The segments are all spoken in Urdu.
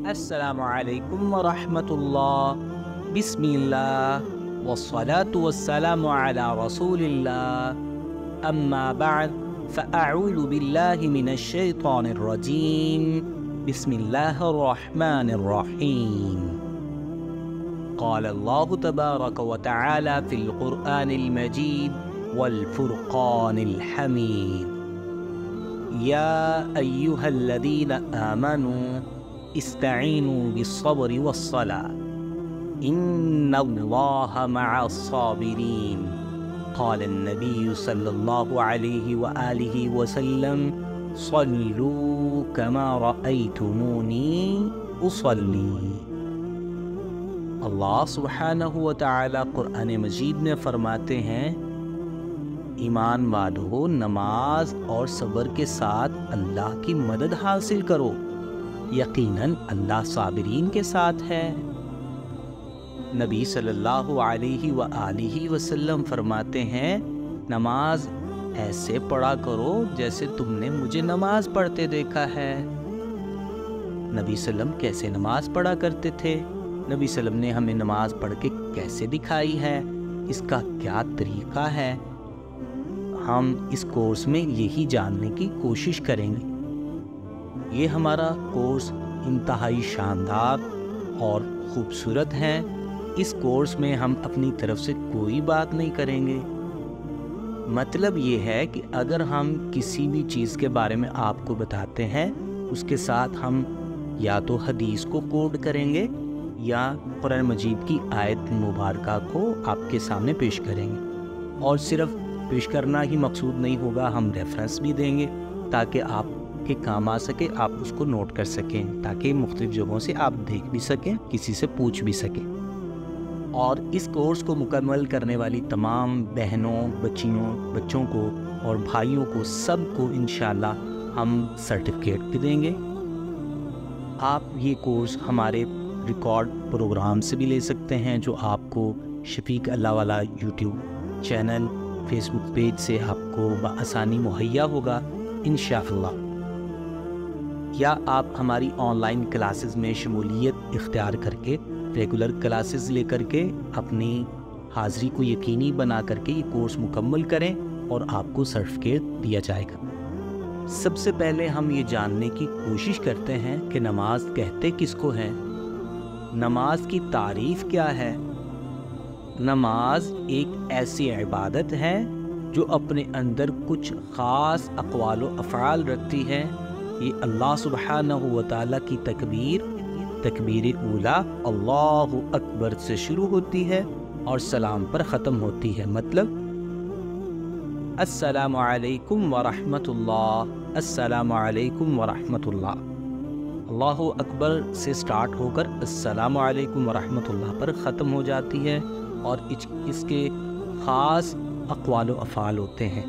السلام علیکم ورحمۃ اللہ، بسم اللہ والصلاة والسلام علی رسول اللہ، اما بعد فاعوذ باللہ من الشیطان الرجیم، بسم اللہ الرحمن الرحیم۔ قال اللہ تبارک وتعالی فی القرآن المجید والفرقان الحمید، یا ایہا الذین آمنوا استعینوا بالصبر والصلاة ان اللہ مع الصابرین۔ قال النبی صلی اللہ علیہ وآلہ وسلم صلوا کما رأیتمونی اصلی۔ اللہ سبحانہ وتعالی قرآن مجید میں فرماتے ہیں، ایمان والو، نماز اور صبر کے ساتھ اللہ کی مدد حاصل کرو، یقیناً اللہ صابرین کے ساتھ ہے۔ نبی صلی اللہ علیہ وآلہ وسلم فرماتے ہیں، نماز ایسے پڑھا کرو جیسے تم نے مجھے نماز پڑھتے دیکھا ہے۔ نبی صلی اللہ علیہ وسلم کیسے نماز پڑھا کرتے تھے؟ نبی صلی اللہ علیہ وسلم نے ہمیں نماز پڑھ کے کیسے دکھائی ہے؟ اس کا کیا طریقہ ہے؟ ہم اس کورس میں یہی جاننے کی کوشش کریں گے۔ یہ ہمارا کورس انتہائی شاندار اور خوبصورت ہے۔ اس کورس میں ہم اپنی طرف سے کوئی بات نہیں کریں گے۔ مطلب یہ ہے کہ اگر ہم کسی بھی چیز کے بارے میں آپ کو بتاتے ہیں، اس کے ساتھ ہم یا تو حدیث کو کوٹ کریں گے یا قرآن مجید کی آیت مبارکہ کو آپ کے سامنے پیش کریں گے، اور صرف پیش کرنا ہی مقصود نہیں ہوگا، ہم ریفرنس بھی دیں گے تاکہ آپ کے کام آ سکے، آپ اس کو نوٹ کر سکیں، تاکہ مختلف جگہوں سے آپ دیکھ بھی سکیں، کسی سے پوچھ بھی سکیں۔ اور اس کورس کو مکمل کرنے والی تمام بہنوں، بچوں کو اور بھائیوں کو، سب کو انشاءاللہ ہم سرٹیفکیٹ بھی دیں گے۔ آپ یہ کورس ہمارے ریکارڈ پروگرام سے بھی لے سکتے ہیں، جو آپ کو شفیق اللہ والا یوٹیوب چینل، فیس بک پیج سے آپ کو بآسانی مہیا ہوگا انشاءاللہ، یا آپ ہماری آن لائن کلاسز میں شمولیت اختیار کر کے، ریگولر کلاسز لے کر کے اپنی حاضری کو یقینی بنا کر کے یہ کورس مکمل کریں اور آپ کو سرٹیفکیٹ دیا جائے گا۔ سب سے پہلے ہم یہ جاننے کی کوشش کرتے ہیں کہ نماز کہتے کس کو ہیں، نماز کی تعریف کیا ہے۔ نماز ایک ایسی عبادت ہے جو اپنے اندر کچھ خاص اقوال و افعال رکھتی ہے۔ یہ اللہ سبحانہ وتعالی کی تکبیر اولا اللہ اکبر سے شروع ہوتی ہے اور سلام پر ختم ہوتی ہے۔ مطلب السلام علیکم ورحمۃ اللہ، السلام علیکم ورحمۃ اللہ۔ اللہ اکبر سے سٹارٹ ہو کر السلام علیکم ورحمۃ اللہ پر ختم ہو جاتی ہے، اور اس کے خاص اقوال و افعال ہوتے ہیں۔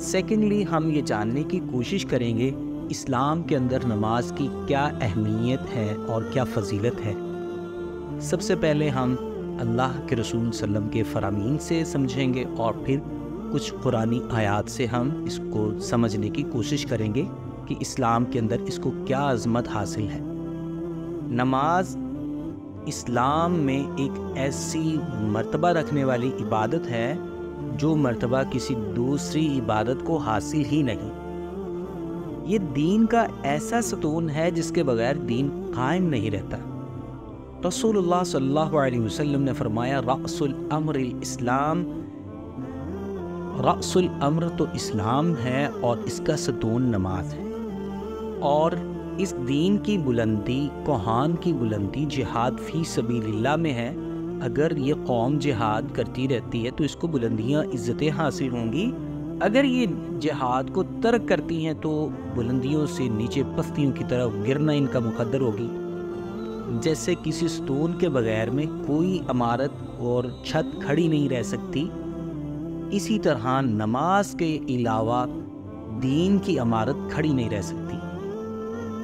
سیکنڈلی ہم یہ جاننے کی کوشش کریں گے اسلام کے اندر نماز کی کیا اہمیت ہے اور کیا فضیلت ہے۔ سب سے پہلے ہم اللہ کے رسول صلی اللہ علیہ وسلم کے فرامین سے سمجھیں گے، اور پھر کچھ قرآنی آیات سے ہم اس کو سمجھنے کی کوشش کریں گے کہ اسلام کے اندر اس کو کیا عظمت حاصل ہے۔ نماز اسلام میں ایک ایسی مرتبہ رکھنے والی عبادت ہے جو مرتبہ کسی دوسری عبادت کو حاصل ہی نہیں۔ یہ دین کا ایسا ستون ہے جس کے بغیر دین قائم نہیں رہتا۔ رسول اللہ صلی اللہ علیہ وسلم نے فرمایا، رأس الامر الاسلام، رأس الامر تو اسلام ہے اور اس کا ستون نماز ہے، اور اس دین کی بلندی، کوہان کی بلندی جہاد فی سبیل اللہ میں ہے۔ اگر یہ قوم جہاد کرتی رہتی ہے تو اس کو بلندیاں، عزتیں حاصل ہوں گی۔ اگر یہ جہاد کو ترک کرتی ہیں تو بلندیوں سے نیچے پستیوں کی طرف گرنا ان کا مقدر ہوگی۔ جیسے کسی ستون کے بغیر میں کوئی عمارت اور چھت کھڑی نہیں رہ سکتی، اسی طرح نماز کے علاوہ دین کی عمارت کھڑی نہیں رہ سکتی۔